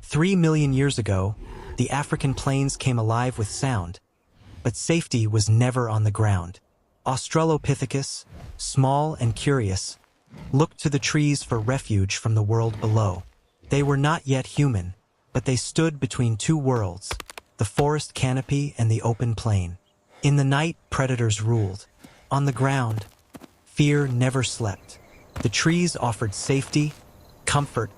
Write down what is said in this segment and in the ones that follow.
3 million years ago, the African plains came alive with sound, but safety was never on the ground. Australopithecus, small and curious, looked to the trees for refuge from the world below. They were not yet human, but they stood between two worlds, the forest canopy and the open plain. In the night, predators ruled. On the ground, fear never slept. The trees offered safety, comfort,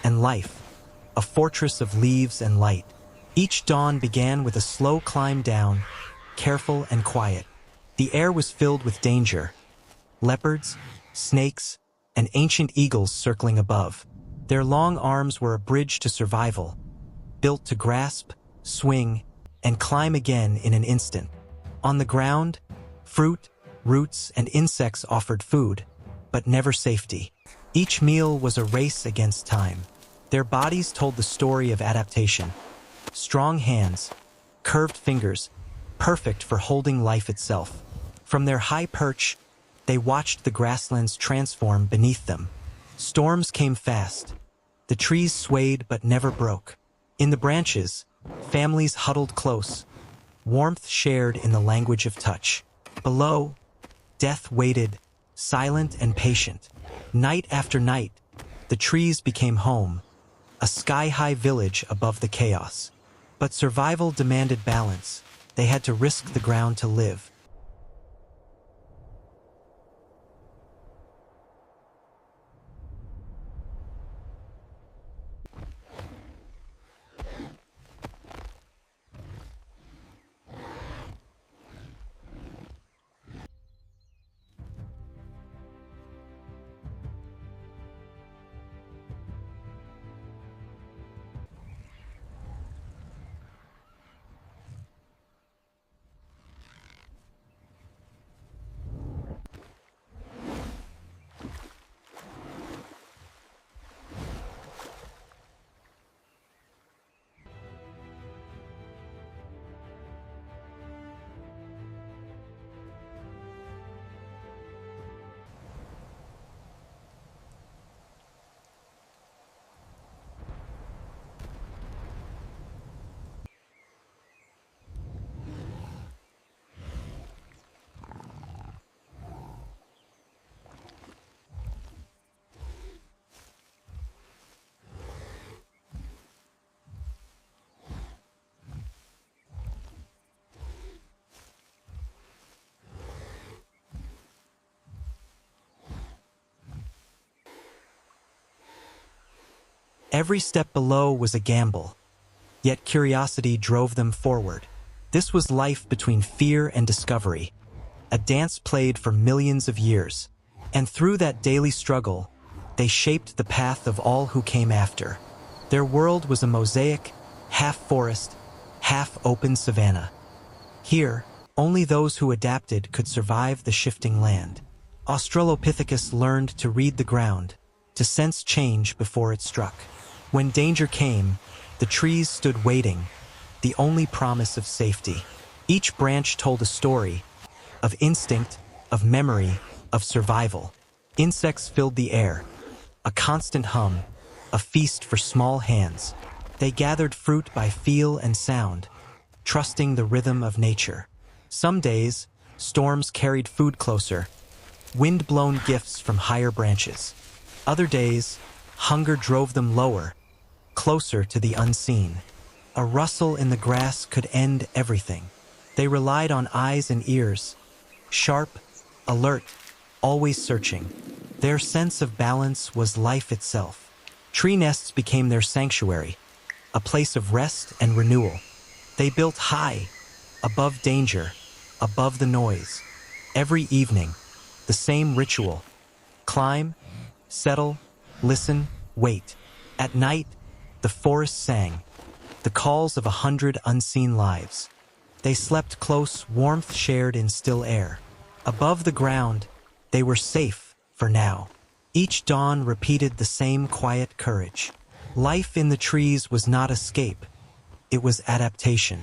and life, a fortress of leaves and light. Each dawn began with a slow climb down, careful and quiet. The air was filled with danger. Leopards, snakes, and ancient eagles circling above. Their long arms were a bridge to survival, built to grasp, swing, and climb again in an instant. On the ground, fruit, roots, and insects offered food, but never safety. Each meal was a race against time. Their bodies told the story of adaptation. Strong hands, curved fingers, perfect for holding life itself. From their high perch, they watched the grasslands transform beneath them. Storms came fast. The trees swayed but never broke. In the branches, families huddled close, warmth shared in the language of touch. Below, death waited, silent and patient. Night after night, the trees became home, a sky-high village above the chaos. But survival demanded balance. They had to risk the ground to live. Every step below was a gamble, yet curiosity drove them forward. This was life between fear and discovery, a dance played for millions of years. And through that daily struggle, they shaped the path of all who came after. Their world was a mosaic, half forest, half open savanna. Here, only those who adapted could survive the shifting land. Australopithecus learned to read the ground, to sense change before it struck. When danger came, the trees stood waiting, the only promise of safety. Each branch told a story, of instinct, of memory, of survival. Insects filled the air, a constant hum, a feast for small hands. They gathered fruit by feel and sound, trusting the rhythm of nature. Some days, storms carried food closer, wind-blown gifts from higher branches. Other days, hunger drove them lower, closer to the unseen. A rustle in the grass could end everything. They relied on eyes and ears, sharp, alert, always searching. Their sense of balance was life itself. Tree nests became their sanctuary, a place of rest and renewal. They built high, above danger, above the noise. Every evening, the same ritual: climb, settle, listen, wait. At night, the forest sang, the calls of 100 unseen lives. They slept close, warmth shared in still air. Above the ground, they were safe for now. Each dawn repeated the same quiet courage. Life in the trees was not escape, it was adaptation.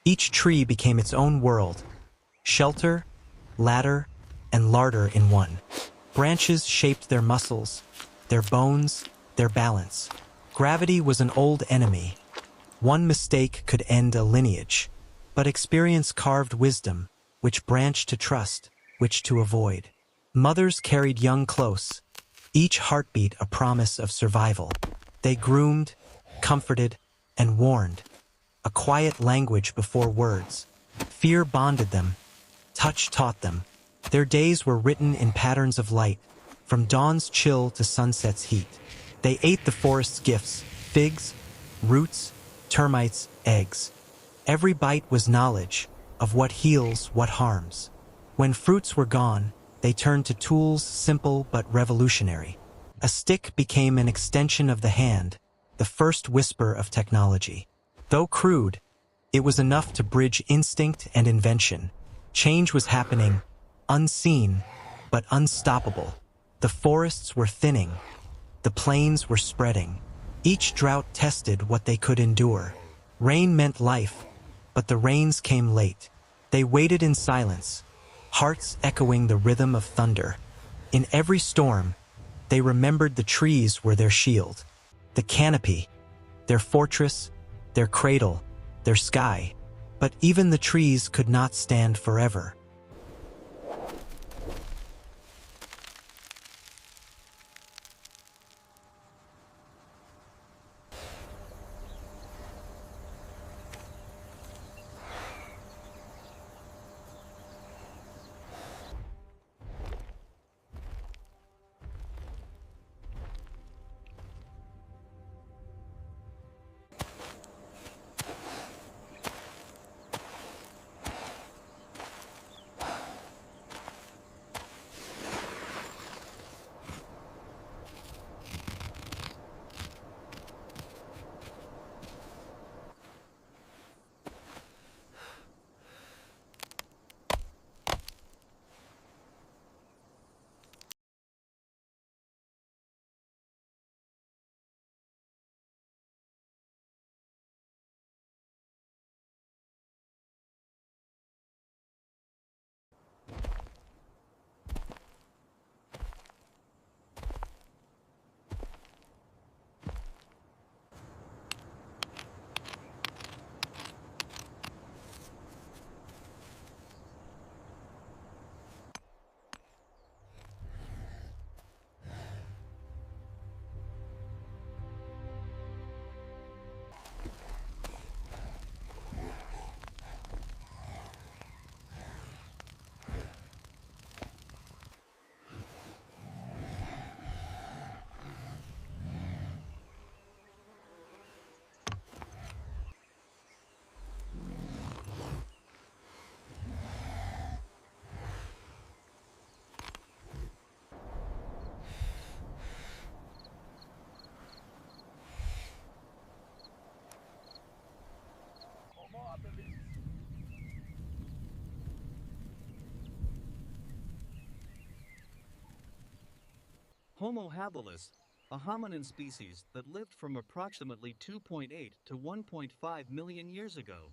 Each tree became its own world, shelter, ladder, and larder in one. Branches shaped their muscles, their bones, their balance. Gravity was an old enemy. One mistake could end a lineage. But experience carved wisdom, which branch to trust, which to avoid. Mothers carried young close, each heartbeat a promise of survival. They groomed, comforted, and warned, a quiet language before words. Fear bonded them, touch taught them. Their days were written in patterns of light, from dawn's chill to sunset's heat. They ate the forest's gifts, figs, roots, termites, eggs. Every bite was knowledge of what heals, what harms. When fruits were gone, they turned to tools simple but revolutionary. A stick became an extension of the hand, the first whisper of technology. Though crude, it was enough to bridge instinct and invention. Change was happening, unseen, but unstoppable. The forests were thinning. The plains were spreading. Each drought tested what they could endure. Rain meant life, but the rains came late. They waited in silence, hearts echoing the rhythm of thunder. In every storm, they remembered the trees were their shield, the canopy, their fortress, their cradle, their sky. But even the trees could not stand forever. Homo habilis, a hominin species that lived from approximately 2.8 to 1.5 million years ago.